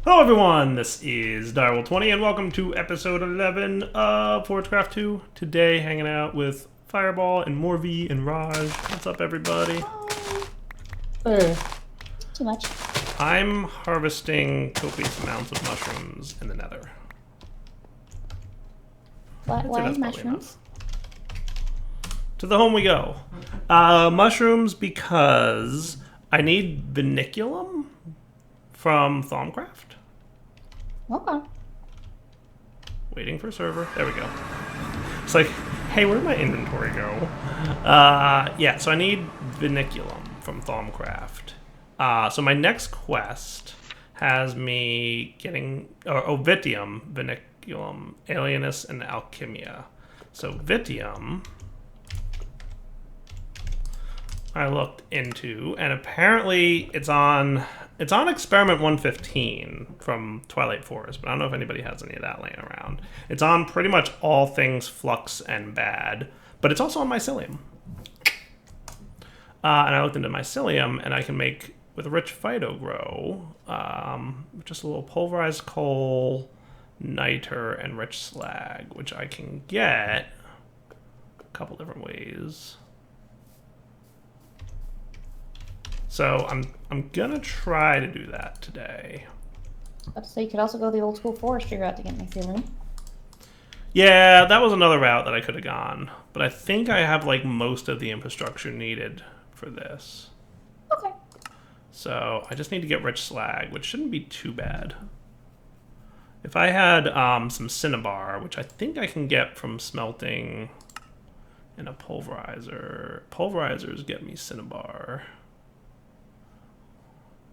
Hello everyone, this is Direwolf20 and welcome to episode 11 of Forgecraft2. Today hanging out with Fireball and Morvi and Raj. What's up everybody? Too much. I'm harvesting copious amounts of mushrooms in the nether. Why mushrooms? To the home we go. Mushrooms because I need Mycelium from Thaumcraft. Okay. Waiting for server. There we go. It's like, hey, where'd my inventory go? Yeah, so I need Mycelium from Thaumcraft. So my next quest has me getting Vitium, Mycelium, Alienus, and Alchemia. So Vitium I looked into, and apparently it's on experiment 115 from Twilight Forest, but I don't know if anybody has any of that laying around. It's on pretty much all things flux and bad, but it's also on Mycelium. And I looked into Mycelium, and I can make, with rich phyto grow, just a little pulverized coal, niter, and rich slag, which I can get a couple different ways. So I'm gonna try to do that today. So you could also go the old school forestry route to get Mycelium. Yeah, that was another route that I could have gone, but I think I have like most of the infrastructure needed for this. Okay. So I just need to get rich slag, which shouldn't be too bad. If I had some cinnabar, which I think I can get from smelting in a pulverizer. Pulverizers get me cinnabar.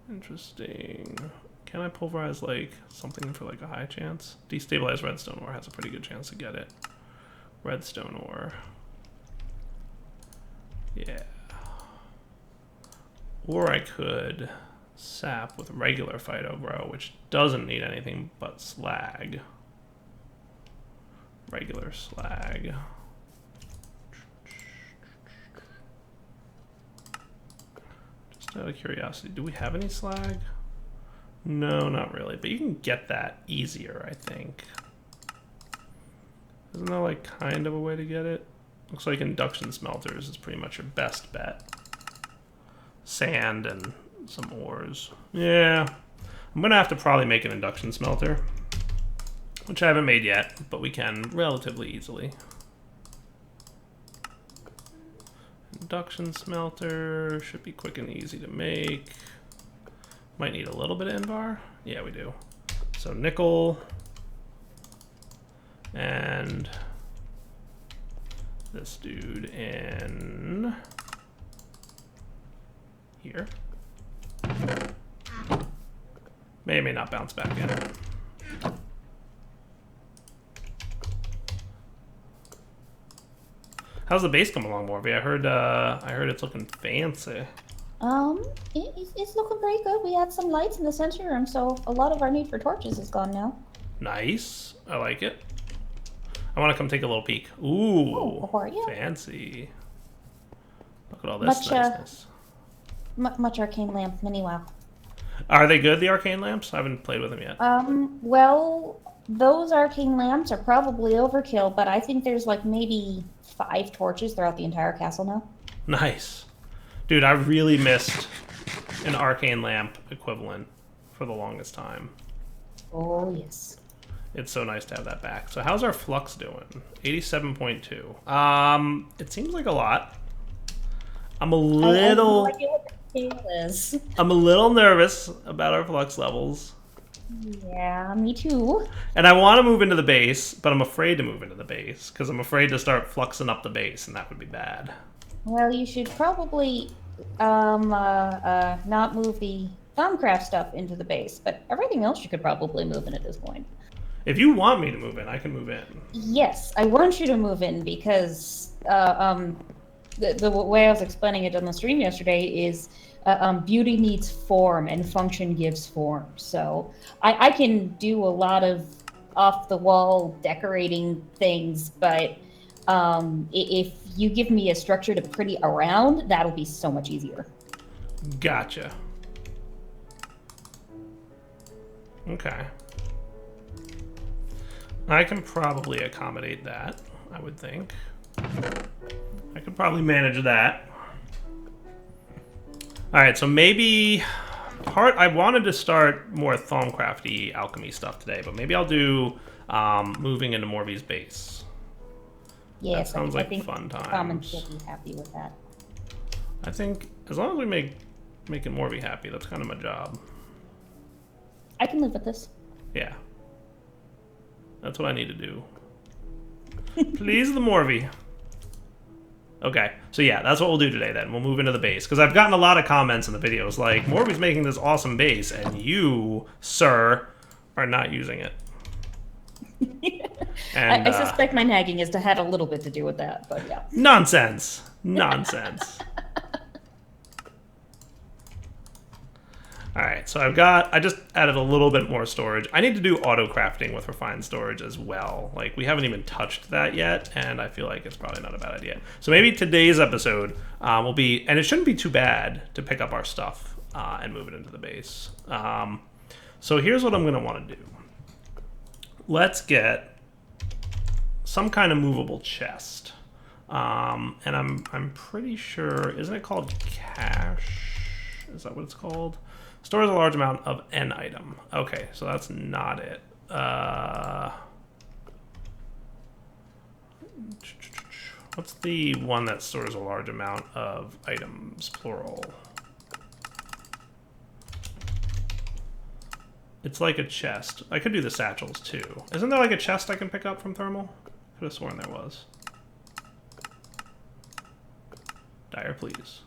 Interesting. Can I pulverize like something for like a high chance? Destabilized redstone ore has a pretty good chance to get it. Redstone ore. Yeah. Or I could sap with regular phyto grow, which doesn't need anything but slag. Regular slag. Out of curiosity, do we have any slag? No, not really, but you can get that easier, I think. Isn't there like kind of a way to get it? Looks like induction smelters is pretty much your best bet. Sand and some ores. Yeah, I'm gonna have to probably make an induction smelter, which I haven't made yet, but we can relatively easily. Induction smelter should be quick and easy to make. Might need a little bit of invar. Yeah, we do. So nickel and this dude in here. May or may not bounce back in. How's the base coming along, Morvi? I heard it's looking fancy. It's looking pretty good. We had some lights in the center room, so a lot of our need for torches is gone now. Nice. I like it. I want to come take a little peek. Ooh, fancy. Look at all this niceness. Much arcane lamp, mini wow. Are they good, the arcane lamps? I haven't played with them yet. Well, those arcane lamps are probably overkill, but I think there's like maybe 5 torches throughout the entire castle now. Nice. Dude, I really missed an arcane lamp equivalent for the longest time. Oh, yes. It's so nice to have that back. So how's our flux doing? 87.2. It seems like a lot. I'm a little nervous about our flux levels. Yeah, me too. And I want to move into the base, but I'm afraid to move into the base because I'm afraid to start fluxing up the base, and that would be bad. Well, you should probably not move the Thaumcraft stuff into the base, but everything else you could probably move in at this point. If you want me to move in, I can move in. Yes, I want you to move in because the way I was explaining it on the stream yesterday is beauty needs form and function gives form. So I can do a lot of off-the-wall decorating things, but if you give me a structure to pretty around, that'll be so much easier. Gotcha. Okay. I can probably accommodate that, I would think. I could probably manage that. Alright, so maybe... I wanted to start more Thaumcraft-y alchemy stuff today, but maybe I'll do moving into Morby's base. Yes, that sounds like I think fun times. Commons will be happy with that. I think as long as we make Morby happy, that's kind of my job. I can live with this. Yeah. That's what I need to do. Please the Morby. Okay, so yeah, that's what we'll do today then. We'll move into the base. Because I've gotten a lot of comments in the videos like, Morby's making this awesome base, and you, sir, are not using it. And, I suspect my nagging has had a little bit to do with that, but yeah. Nonsense. Nonsense. Alright, so I just added a little bit more storage. I need to do auto crafting with refined storage as well. Like, we haven't even touched that yet, and I feel like it's probably not a bad idea. So maybe today's episode will be, and it shouldn't be too bad to pick up our stuff and move it into the base. So here's what I'm going to want to do. Let's get some kind of movable chest. And I'm pretty sure, isn't it called cache? Is that what it's called? Stores a large amount of an item. Okay, so that's not it. What's the one that stores a large amount of items, plural? It's like a chest. I could do the satchels too. Isn't there like a chest I can pick up from thermal? Could have sworn there was. Dire, please.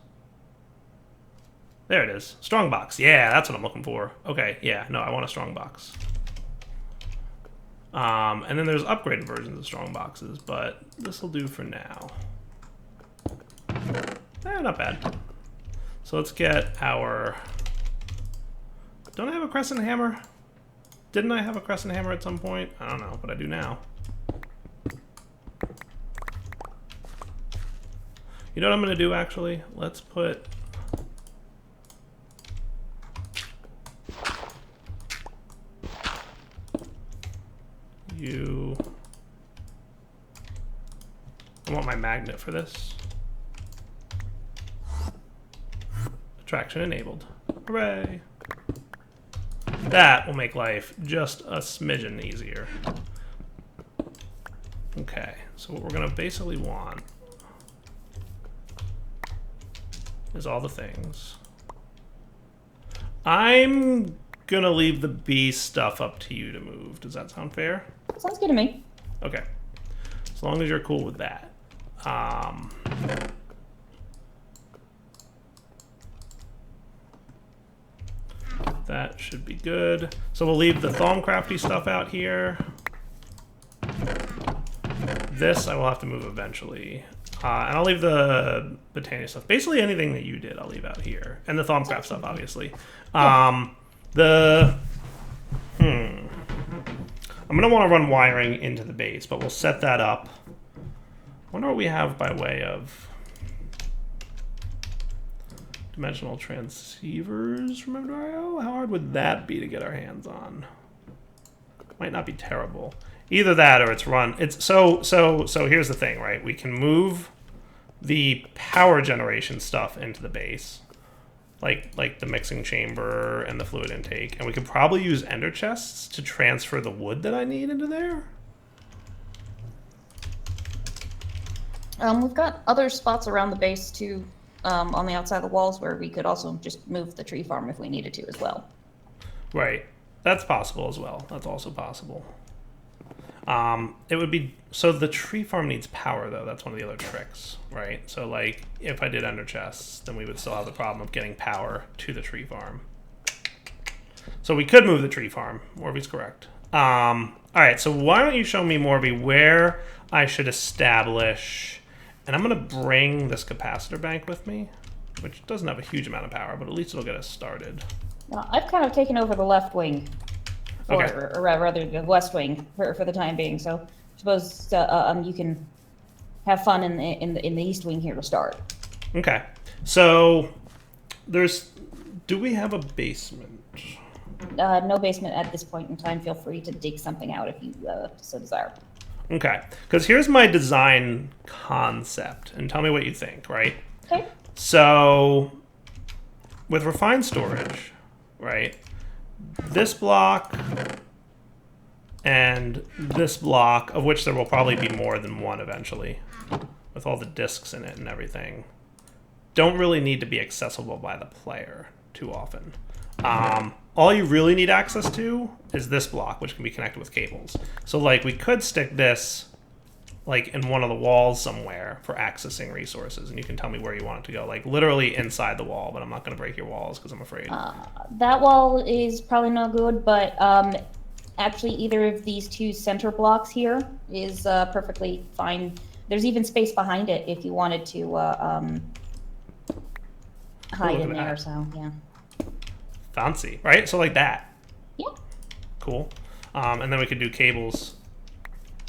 There it is. Strong box. Yeah, that's what I'm looking for. Okay, yeah, no, I want a strong box. And then there's upgraded versions of strong boxes, but this will do for now. Not bad. So let's get our... Don't I have a crescent hammer? Didn't I have a crescent hammer at some point? I don't know, but I do now. You know what I'm going to do, actually? Let's put... I want my magnet for this. Attraction enabled. Hooray! That will make life just a smidgen easier. Okay, so what we're gonna basically want is all the things. I'm gonna leave the bee stuff up to you to move. Does that sound fair? Sounds good to me. Okay. As long as you're cool with that. That should be good. So we'll leave the Thaumcraft-y stuff out here. This I will have to move eventually. And I'll leave the Botania stuff. Basically anything that you did, I'll leave out here. And the Thaumcraft stuff, obviously. I'm going to want to run wiring into the base, but we'll set that up. I wonder what we have by way of dimensional transceivers from M.IO? How hard would that be to get our hands on? Might not be terrible. Either that or it's run. So here's the thing, right? We can move the power generation stuff into the base. Like the mixing chamber and the fluid intake. And we could probably use ender chests to transfer the wood that I need into there. We've got other spots around the base too, on the outside of the walls where we could also just move the tree farm if we needed to as well. Right. That's possible as well. That's also possible. It would be... So the tree farm needs power, though. That's one of the other tricks, right? So, like, if I did ender chests, then we would still have the problem of getting power to the tree farm. So we could move the tree farm. Morby's correct. All right, so why don't you show me, Morby, where I should establish... And I'm going to bring this capacitor bank with me, which doesn't have a huge amount of power, but at least it'll get us started. I've kind of taken over the left wing. Okay. Or rather, the west wing for the time being. So I suppose you can have fun in the east wing here to start. Okay. So there's... Do we have a basement? no basement at this point in time. Feel free to dig something out if you so desire. Okay, because here's my design concept, and tell me what you think, right? Okay. So, with refined storage, right, this block and this block, of which there will probably be more than one eventually, with all the disks in it and everything, don't really need to be accessible by the player too often. All you really need access to is this block, which can be connected with cables. So, like, we could stick this, like, in one of the walls somewhere for accessing resources, and you can tell me where you want it to go. Like, literally inside the wall, but I'm not going to break your walls because I'm afraid. That wall is probably not good, but actually either of these two center blocks here is perfectly fine. There's even space behind it if you wanted to hide in there, so, yeah. Fancy, right? So like that. Yeah. Cool. And then we could do cables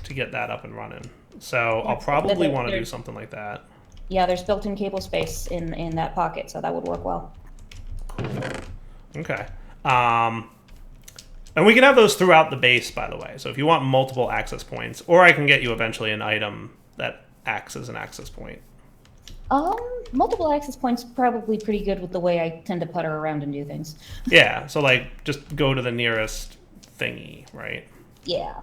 to get that up and running. So yeah, I'll probably want to do something like that. Yeah, there's built-in cable space in that pocket, so that would work well. Cool. Okay. And we can have those throughout the base, by the way. So if you want multiple access points, or I can get you eventually an item that acts as an access point. Multiple access points probably pretty good with the way I tend to putter around and do things. Yeah, so like just go to the nearest thingy, right? Yeah.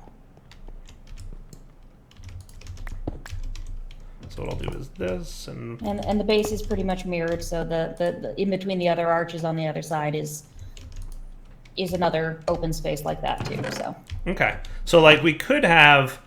So what I'll do is this and the base is pretty much mirrored, so the in between the other arches on the other side is another open space like that too. So okay, so like we could have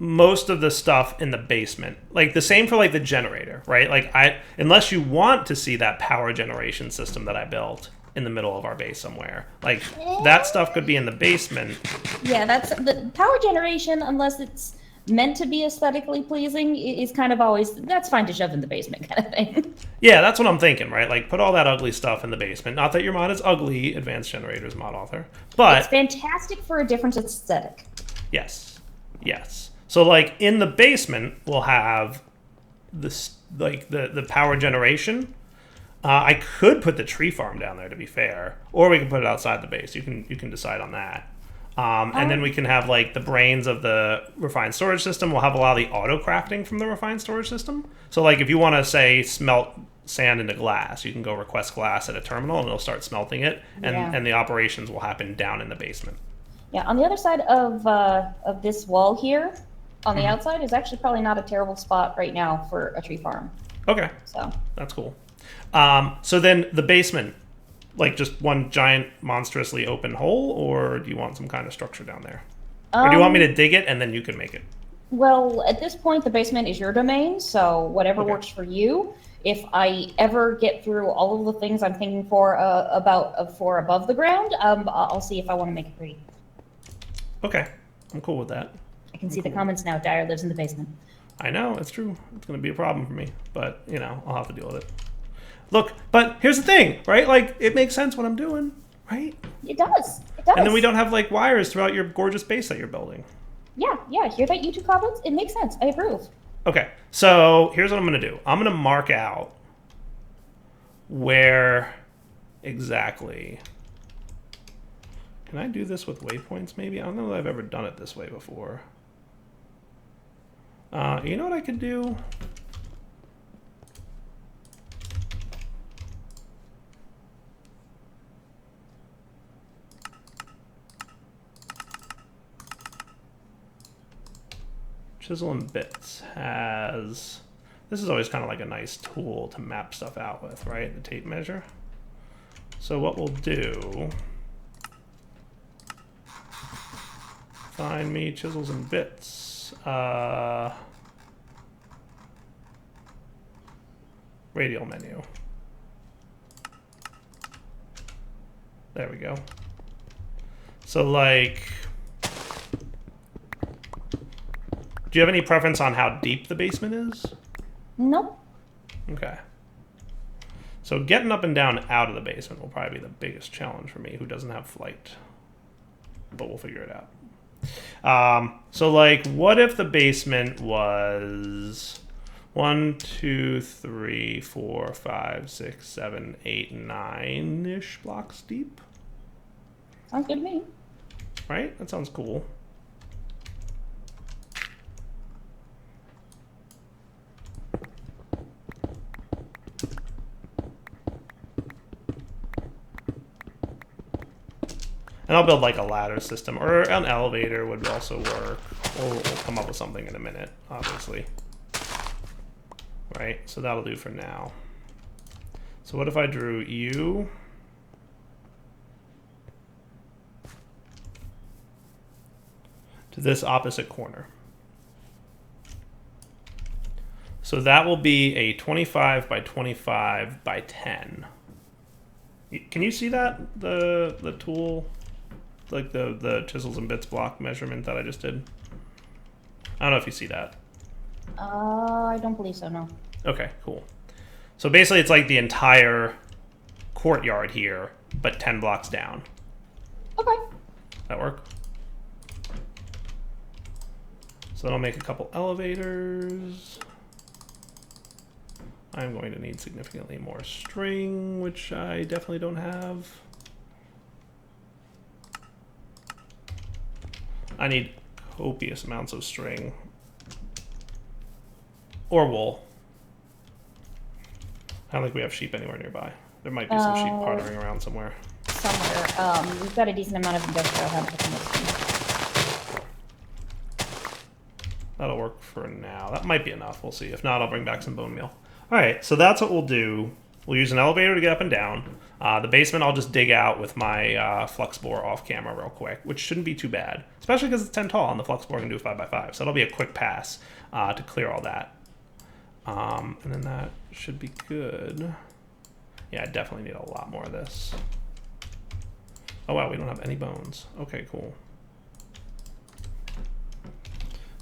most of the stuff in the basement, like the same for like the generator, right? Like unless you want to see that power generation system that I built in the middle of our base somewhere, like that stuff could be in the basement. Yeah, that's the power generation, unless it's meant to be aesthetically pleasing, is kind of always, that's fine to shove in the basement kind of thing. Yeah, that's what I'm thinking, right? Like put all that ugly stuff in the basement. Not that your mod is ugly, Advanced Generators mod author, but it's fantastic for a different aesthetic. Yes, yes. So like in the basement, we'll have this like the power generation. I could put the tree farm down there, to be fair, or we can put it outside the base. You can decide on that. And then we can have like the brains of the refined storage system. We'll have a lot of the auto crafting from the refined storage system. So like if you want to say smelt sand into glass, you can go request glass at a terminal and it'll start smelting it, and the operations will happen down in the basement. Yeah, on the other side of this wall here, on the outside, is actually probably not a terrible spot right now for a tree farm. Okay. So that's cool. So then the basement, like just one giant monstrously open hole, or do you want some kind of structure down there? Or do you want me to dig it and then you can make it? Well, at this point, the basement is your domain, so whatever works for you. If I ever get through all of the things I'm thinking for above the ground, I'll see if I want to make it pretty. Okay, I'm cool with that. I can see the comments now. Dyer lives in the basement. I know, it's true. It's going to be a problem for me, but, you know, I'll have to deal with it. Look, but here's the thing, right? Like, it makes sense what I'm doing, right? It does. It does. And then we don't have, like, wires throughout your gorgeous base that you're building. Yeah. Hear that, YouTube comments? It makes sense. I approve. Okay, so here's what I'm going to do. I'm going to mark out where exactly... Can I do this with waypoints, maybe? I don't know that I've ever done it this way before. You know what I could do? Chisel and Bits has... This is always kind of like a nice tool to map stuff out with, right? The tape measure. So what we'll do... Find me Chisels and Bits. Radial menu. There we go. So, like... Do you have any preference on how deep the basement is? Nope. Okay. So getting up and down out of the basement will probably be the biggest challenge for me, who doesn't have flight. But we'll figure it out. So, like, what if the basement was 1, 2, 3, 4, 5, 6, 7, 8, 9-ish blocks deep? Sounds good to me. Right? That sounds cool. And I'll build like a ladder system, or an elevator would also work. We'll come up with something in a minute, obviously. Right, so that'll do for now. So what if I drew you? To this opposite corner. So that will be a 25 by 25 by 10. Can you see that? The tool? Like the chisels and bits block measurement that I just did? I don't know if you see that. I don't believe so, no. Okay, cool. So basically it's like the entire courtyard here, but 10 blocks down. Okay. That work? So then I'll make a couple elevators. I'm going to need significantly more string, which I definitely don't have. I need copious amounts of string. Or wool. I don't think we have sheep anywhere nearby. There might be some sheep pottering around somewhere. Somewhere. We've got a decent amount of industrial habitat. That'll work for now. That might be enough. We'll see. If not, I'll bring back some bone meal. All right, so that's what we'll do. We'll use an elevator to get up and down. The basement I'll just dig out with my flux bore off camera real quick, which shouldn't be too bad, especially because it's 10 tall and the flux bore can do a 5x5. So it'll be a quick pass to clear all that. And then that should be good. Yeah, I definitely need a lot more of this. Oh wow, we don't have any bones. Okay, cool.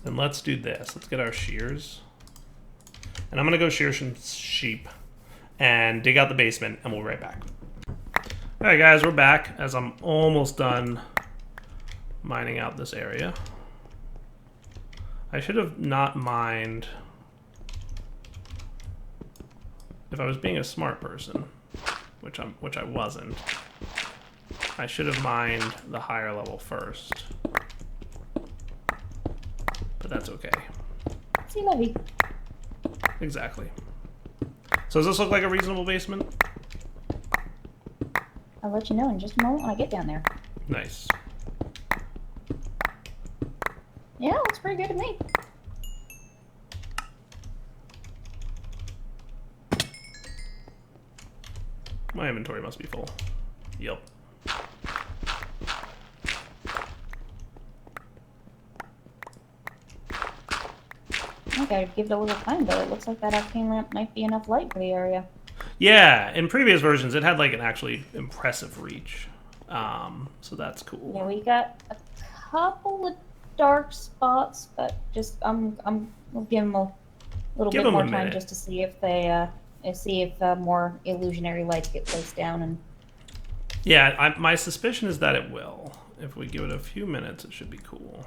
Then let's do this. Let's get our shears. And I'm gonna go shear some sheep and dig out the basement, and we'll be right back. All right, guys, we're back as I'm almost done mining out this area. I should have not mined. If I was being a smart person, which I wasn't, I should have mined the higher level first. But that's okay. See, Levy. Exactly. So does this look like a reasonable basement? I'll let you know in just a moment when I get down there. Nice. Yeah, looks pretty good to me. My inventory must be full. Yep. Okay, give it a little time, but it looks like that arcane lamp might be enough light for the area. Yeah, in previous versions, it had like an actually impressive reach. So that's cool. Yeah, we got a couple of dark spots, but just we'll give them a little bit more time just to see if they more illusionary lights get placed down. And yeah, my suspicion is that it will. If we give it a few minutes, it should be cool.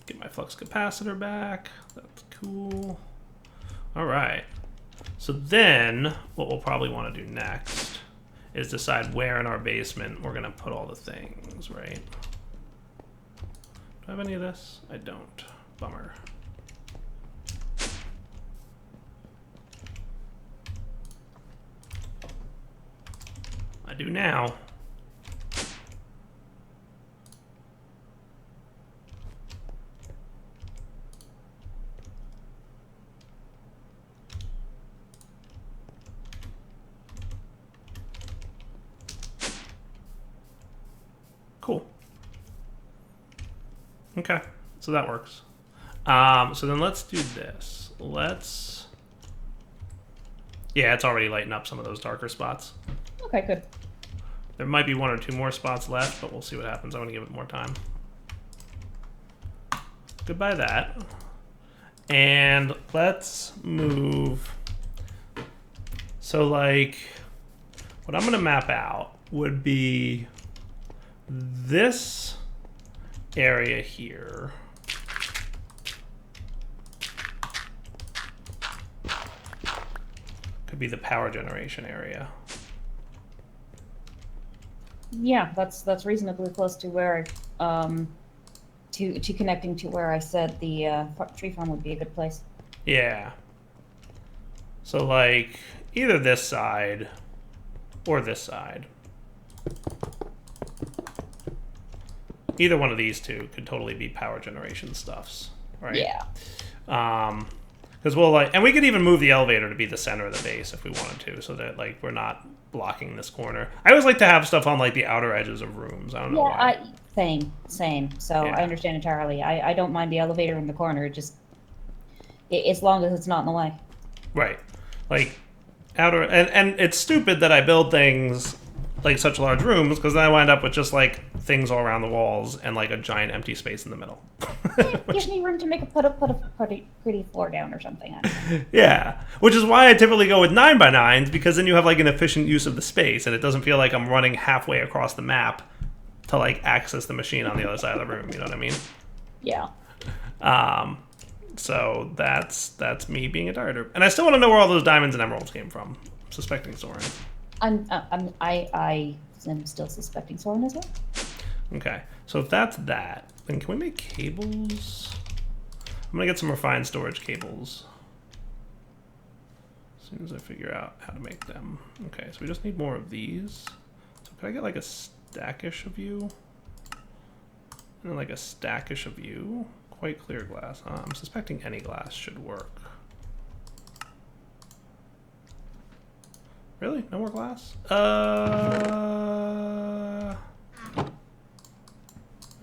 Get my flux capacitor back. That's cool. All right. So then what we'll probably want to do next is decide where in our basement we're going to put all the things, right? Do I have any of this? I don't. Bummer. I do now. Cool. Okay, so that works. So then let's do this. Yeah, it's already lighting up some of those darker spots. okay, good. There might be 1 or 2 more spots left, but we'll see what happens. I'm gonna give it more time. Goodbye that. And let's move. So like, what I'm gonna map out would be this area here. Could be the power generation area. Yeah, that's reasonably close to where to connecting to where I said the tree farm would be a good place. Yeah. So, like, either this side or this side. Either one of these two could totally be power generation stuffs, right? Yeah. Because we'll, like, and we could even move the elevator to be the center of the base if we wanted to, so that, like, we're not blocking this corner. I always like to have stuff on, like, the outer edges of rooms. I don't know why. Same. So Yeah. I understand entirely. I don't mind the elevator in the corner, just as long as it's not in the way. Right. Like, outer, and it's stupid that I build things like such large rooms, because then I wind up with just like things all around the walls and like a giant empty space in the middle. Gives me room to make put a pretty floor down or something. I don't know. Yeah, which is why I typically go with 9x9s, because then you have like an efficient use of the space, and it doesn't feel like I'm running halfway across the map to like access the machine on the other side of the room. You know what I mean? Yeah. So that's me being a dieter, and I still want to know where all those diamonds and emeralds came from. I'm suspecting Soren. I am still suspecting Soren as well. Okay, so if that's that, then can we make cables? I'm gonna get some refined storage cables as soon as I figure out how to make them. Okay, so we just need more of these. So could I get like a stackish of you? And then like a stackish of you? Quite clear glass. I'm suspecting any glass should work. Really? No more glass? We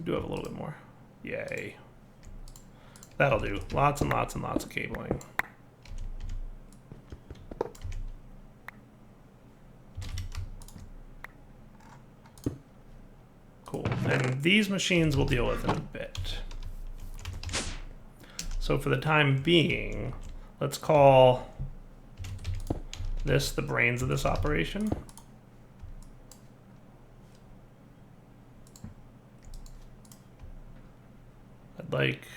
do have a little bit more. Yay. That'll do. Lots and lots and lots of cabling. Cool. And these machines we'll deal with in a bit. So for the time being, let's call this the brains of this operation. I'd like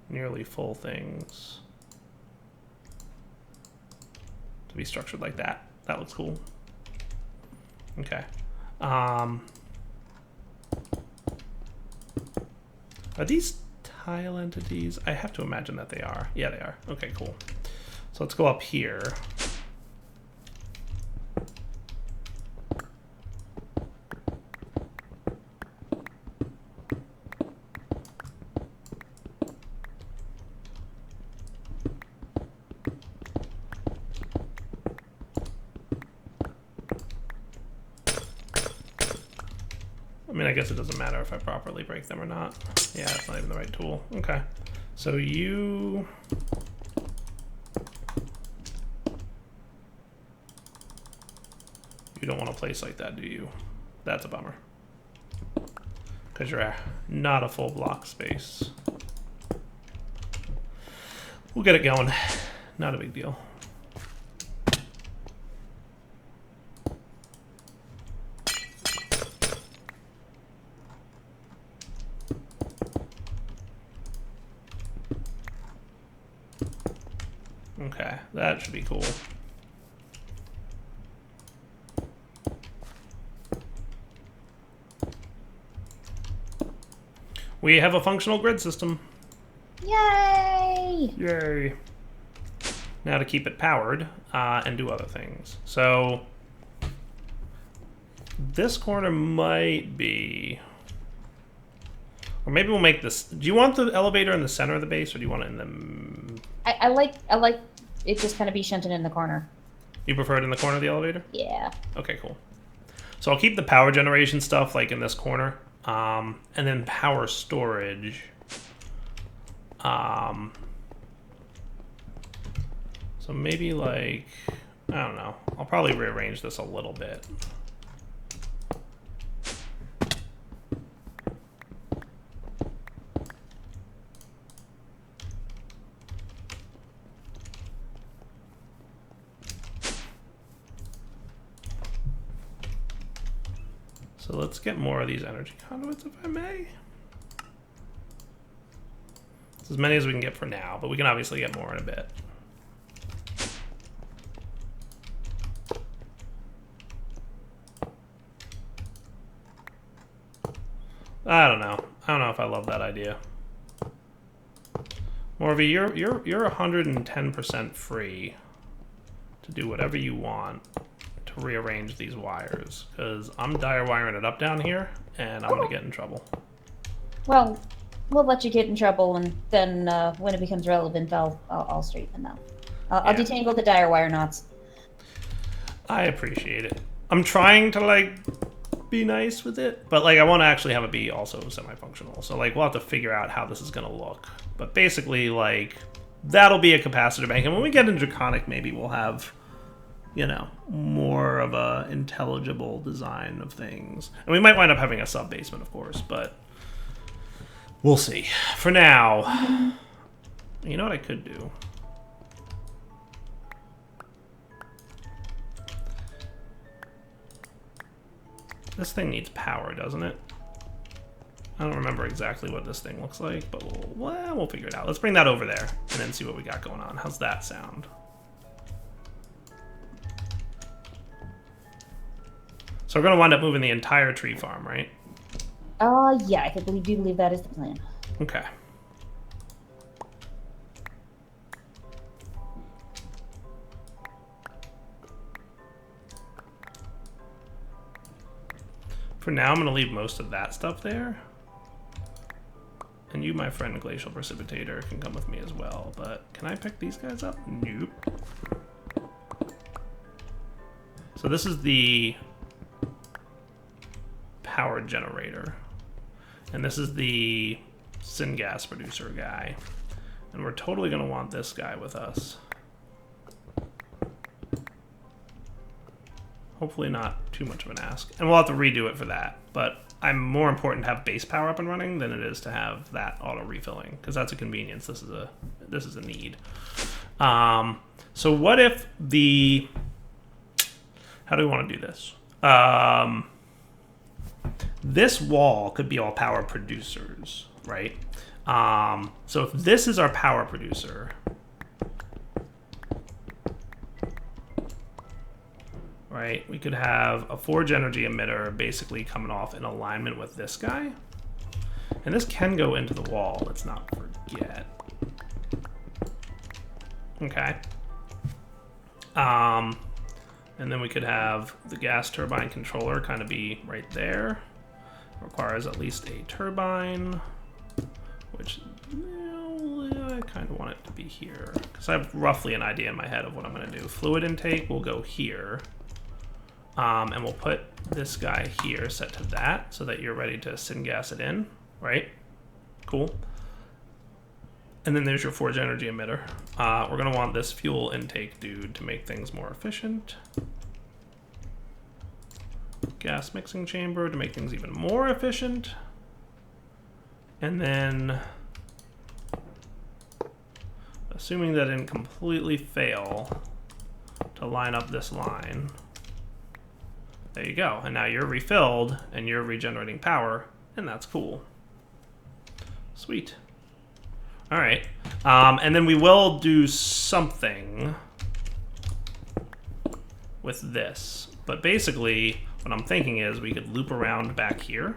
nearly full things to be structured like that. That looks cool. Okay. Are these tile entities? I have to imagine that they are. Yeah, they are. Okay, cool. So let's go up here. I mean, I guess it doesn't matter if I properly break them or not. Yeah, it's not even the right tool. Okay. So you... You don't want to place like that, do you? That's a bummer. Because you're not a full block space. We'll get it going. Not a big deal. Okay, that should be cool. We have a functional grid system. Yay! Yay. Now to keep it powered and do other things. So this corner might be... Or maybe we'll make this... Do you want the elevator in the center of the base, or do you want it in the... I like it just kind of be shunted in the corner. You prefer it in the corner of the elevator? Yeah. Okay, cool. So I'll keep the power generation stuff like in this corner. And then power storage. So maybe like... I don't know. I'll probably rearrange this a little bit. So let's get more of these energy conduits, if I may. It's as many as we can get for now, but we can obviously get more in a bit. I don't know. I don't know if I love that idea. Morvie, you're 110% free to do whatever you want to rearrange these wires, because I'm dire wiring it up down here, and I'm gonna get in trouble. Well, we'll let you get in trouble, and then when it becomes relevant, I'll straighten them out. I'll detangle the dire wire knots. I appreciate it. I'm trying to like be nice with it, but like I want to actually have it be also semi-functional. So like we'll have to figure out how this is gonna look. But basically, like that'll be a capacitor bank, and when we get into Draconic, maybe we'll have, you know, more of a intelligible design of things. And we might wind up having a sub-basement, of course, but we'll see. For now, you know what I could do? This thing needs power, doesn't it? I don't remember exactly what this thing looks like, but we'll figure it out. Let's bring that over there and then see what we got going on. How's that sound? So we're going to wind up moving the entire tree farm, right? Yeah, I do believe that is the plan. Okay. For now, I'm going to leave most of that stuff there. And you, my friend Glacial Precipitator, can come with me as well. But can I pick these guys up? Nope. So this is the power generator. And this is the syngas producer guy. And we're totally going to want this guy with us. Hopefully not too much of an ask. And we'll have to redo it for that. But I'm more important to have base power up and running than it is to have that auto refilling, because that's a convenience. This is a need. So what if the... How do we want to do this? This wall could be all power producers, right? So if this is our power producer... Right, we could have a Forge energy emitter basically coming off in alignment with this guy. And this can go into the wall, let's not forget. Okay. And then we could have the gas turbine controller kind of be right there. Requires at least a turbine, which, I kind of want it to be here, because I have roughly an idea in my head of what I'm going to do. Fluid intake will go here. And we'll put this guy here set to that so that you're ready to syngas it in, right? Cool. And then there's your Forge energy emitter. We're going to want this fuel intake dude to make things more efficient. Gas mixing chamber to make things even more efficient. And then, assuming that didn't completely fail to line up this line, there you go. And now you're refilled and you're regenerating power, and that's cool. Sweet. All right. And then we will do something with this. But basically, what I'm thinking is we could loop around back here.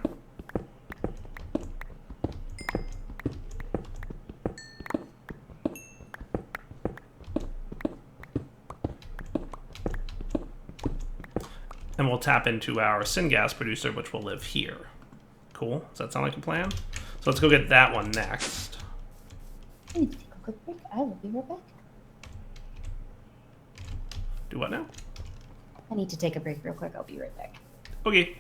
And we'll tap into our syngas producer, which will live here. Cool. Does that sound like a plan? So let's go get that one next. I need to take a quick break. I will be right back. Do what now? I need to take a break real quick. I'll be right back. Okay.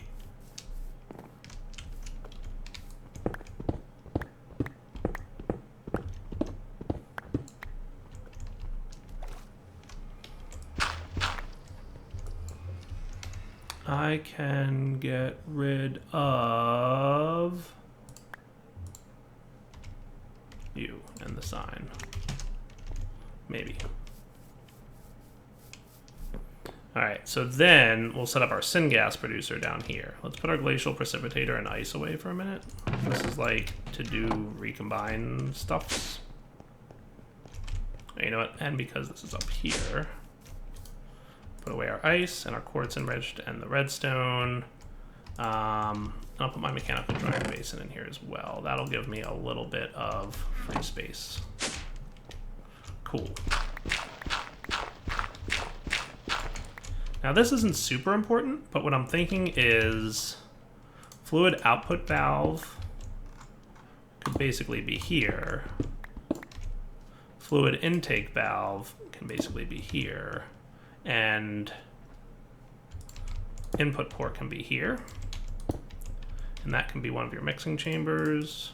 I can get rid of you and the sign. Maybe. Alright, so then we'll set up our syngas producer down here. Let's put our glacial precipitator and ice away for a minute. This is like to do recombine stuffs. You know what? And because this is up here, put away our ice and our quartz enriched and the redstone. I'll put my mechanical drying basin in here as well. That'll give me a little bit of free space. Cool. Now this isn't super important, but what I'm thinking is fluid output valve could basically be here. Fluid intake valve can basically be here. And input port can be here. And that can be one of your mixing chambers.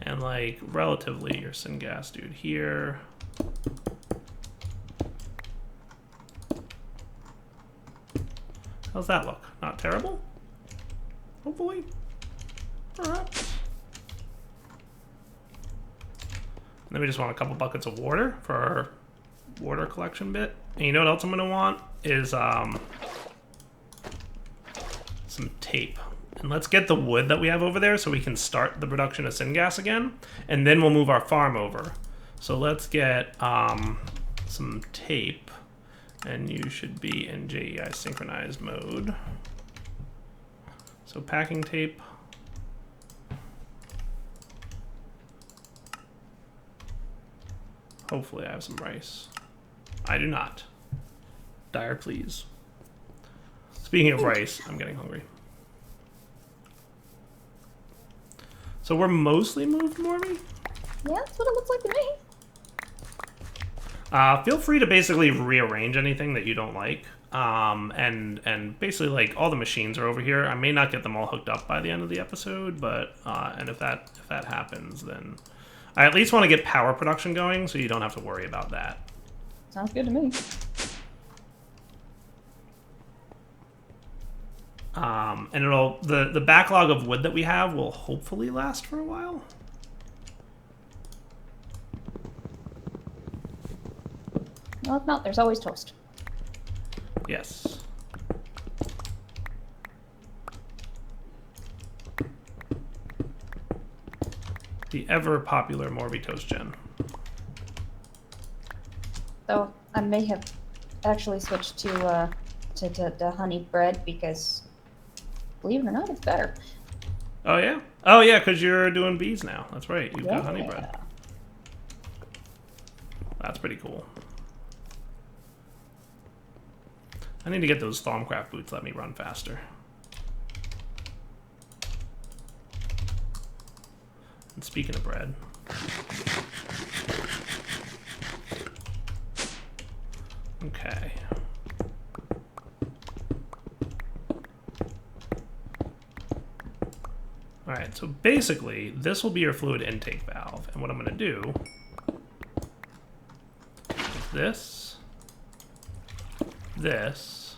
And like relatively your syngas dude here. How's that look? Not terrible? Hopefully. Perhaps. And then we just want a couple buckets of water for our water collection bit. And you know what else I'm gonna want is some tape. And let's get the wood that we have over there so we can start the production of syngas again. And then we'll move our farm over. So let's get some tape. And you should be in JEI synchronized mode. So packing tape. Hopefully I have some rice. I do not. Dire, please. Speaking of rice, I'm getting hungry. So we're mostly moved, Morby? Yeah, that's what it looks like to me. Feel free to basically rearrange anything that you don't like. And basically, like, all the machines are over here. I may not get them all hooked up by the end of the episode, but and if that happens, then I at least want to get power production going, so you don't have to worry about that. Sounds good to me. And it'll the backlog of wood that we have will hopefully last for a while. Well, if not, there's always toast. Yes. The ever popular Morby Toast Gen. So I may have actually switched to honey bread because, believe it or not, it's better. Oh yeah? Oh yeah, because you're doing bees now. That's right. You've got honey bread. That's pretty cool. I need to get those Forgecraft boots let me run faster. And speaking of bread. Okay. Alright, so basically, this will be your fluid intake valve. And what I'm going to do is this, this,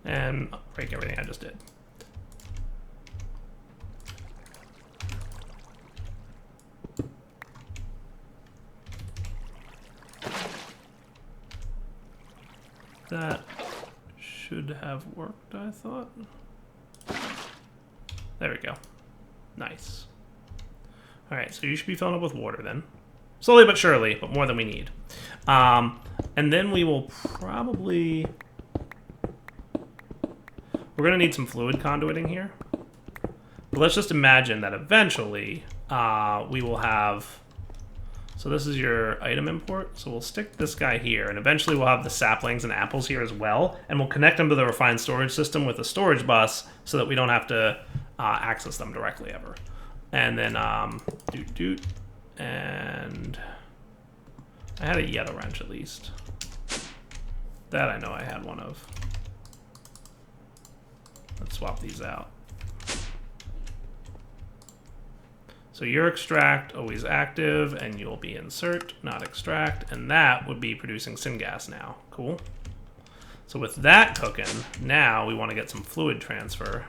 and break everything I just did. That should have worked, I thought. There we go. Nice. Alright, so you should be filling up with water then. Slowly but surely, but more than we need. And then we will probably... We're going to need some fluid conduiting here. But let's just imagine that eventually we will have... So this is your item import. So we'll stick this guy here, and eventually we'll have the saplings and apples here as well, and we'll connect them to the refined storage system with a storage bus so that we don't have to access them directly ever. And then and I had a Yeta wrench at least. That I know I had one of. Let's swap these out. So your extract, always active, and you'll be insert, not extract, and that would be producing syngas now. Cool. So with that cooking, now we want to get some fluid transfer.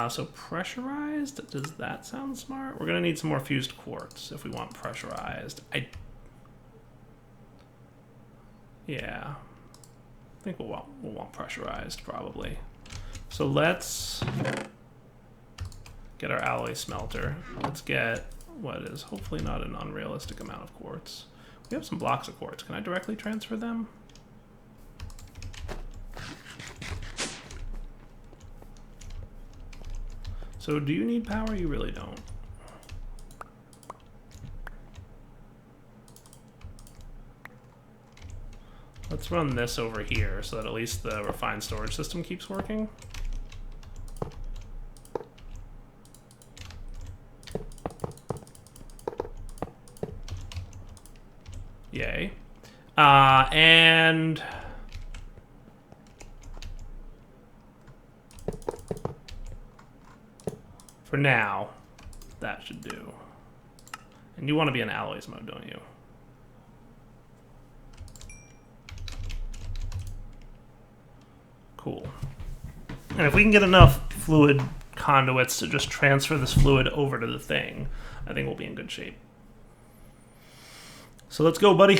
So pressurized, does that sound smart? We're going to need some more fused quartz if we want pressurized. Yeah. I think we'll want pressurized, probably. So let's get our alloy smelter. Let's get what is hopefully not an unrealistic amount of quartz. We have some blocks of quartz. Can I directly transfer them? So do you need power? You really don't. Let's run this over here so that at least the refined storage system keeps working. Yay. And for now, that should do. And you want to be in alloys mode, don't you? Cool. And if we can get enough fluid conduits to just transfer this fluid over to the thing, I think we'll be in good shape. So let's go, buddy.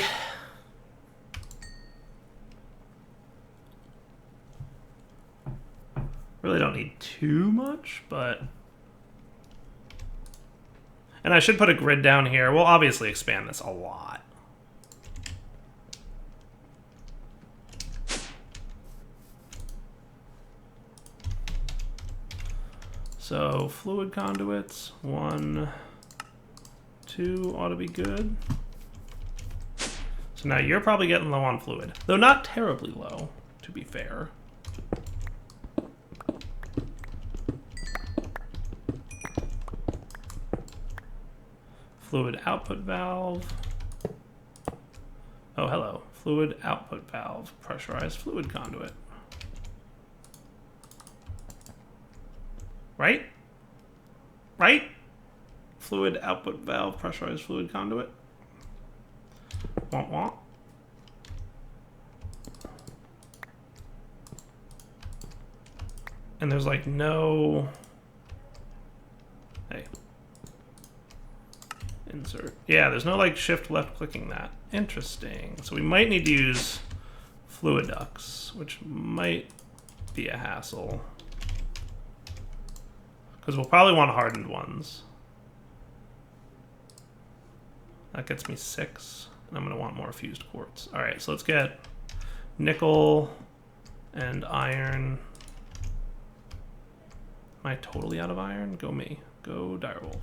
Really don't need too much, but... And I should put a grid down here. We'll obviously expand this a lot. So fluid conduits, 1, 2 ought to be good. So now you're probably getting low on fluid, though not terribly low, to be fair. Fluid output valve. Oh, hello. Fluid output valve, pressurized fluid conduit. Right? Right? Fluid output valve, pressurized fluid conduit. Womp womp. And there's like no... Hey. Insert. Yeah, there's no like shift left clicking that. Interesting. So we might need to use fluid ducts, which might be a hassle. Because we'll probably want hardened ones. That gets me 6. And I'm going to want more fused quartz. Alright, so let's get nickel and iron. Am I totally out of iron? Go me. Go Direwolf.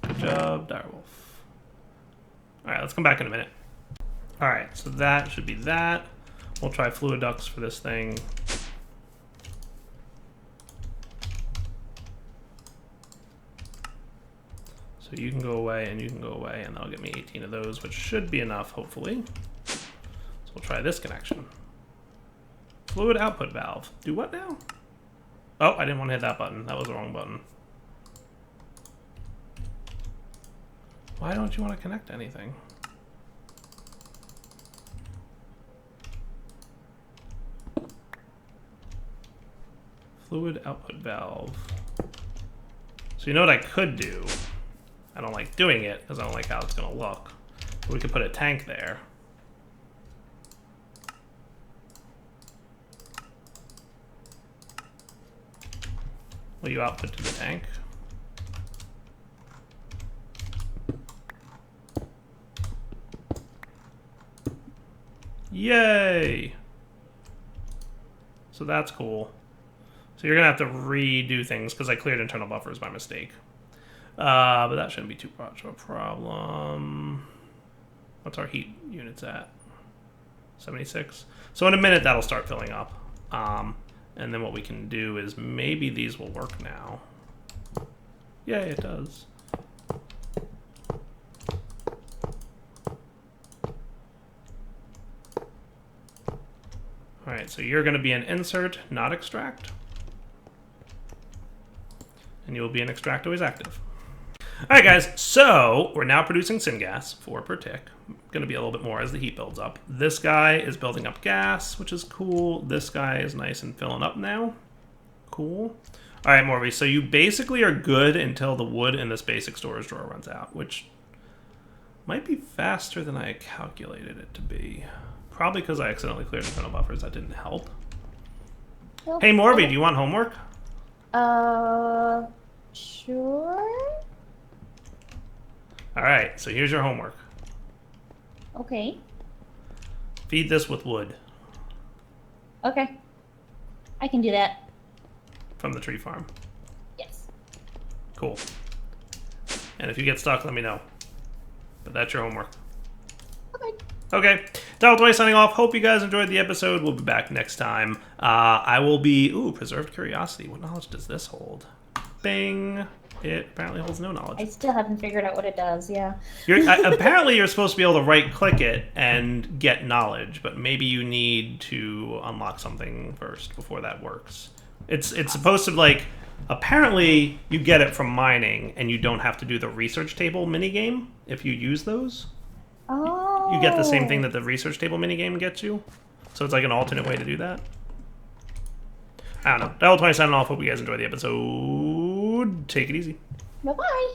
Good job, Direwolf. Alright, let's come back in a minute. Alright, so that should be that. We'll try fluid ducts for this thing. So you can go away and you can go away, and that'll get me 18 of those, which should be enough, hopefully. So we'll try this connection. Fluid output valve. Do what now? Oh, I didn't want to hit that button. That was the wrong button. Why don't you want to connect anything? Fluid output valve. So you know what I could do? I don't like doing it because I don't like how it's going to look. But we could put a tank there. Will you output to the tank? Yay! So that's cool. So you're going to have to redo things because I cleared internal buffers by mistake. But that shouldn't be too much of a problem. What's our heat units at? 76. So in a minute that'll start filling up. And then what we can do is maybe these will work now. Yeah, it does. Alright, so you're going to be an insert, not extract. And you will be an extract always active. Alright guys, so we're now producing syngas, 4 per tick. Going to be a little bit more as the heat builds up. This guy is building up gas, which is cool. This guy is nice and filling up now. Cool. Alright, Morby, so you basically are good until the wood in this basic storage drawer runs out, which might be faster than I calculated it to be. Probably because I accidentally cleared internal buffers. That didn't help. Nope. Hey, Morby, do you want homework? Sure. All right, so here's your homework. Okay. Feed this with wood Okay. I can do that. from the tree farm. Yes. Cool. And if you get stuck, let me know. But that's your homework. Okay. Okay. Untitled signing off. Hope you guys enjoyed the episode. We'll be back next time. I will be... Ooh, preserved curiosity. What knowledge does this hold? Bing. It apparently holds no knowledge. I still haven't figured out what it does, yeah. Apparently, you're supposed to be able to right-click it and get knowledge, but maybe you need to unlock something first before that works. It's supposed to, like... Apparently, you get it from mining, and you don't have to do the research table minigame if you use those. Oh. You get the same thing that the research table minigame gets you. So it's like an alternate way to do that. I don't know. Untitled signing off. Hope you guys enjoyed the episode. Take it easy. Bye-bye.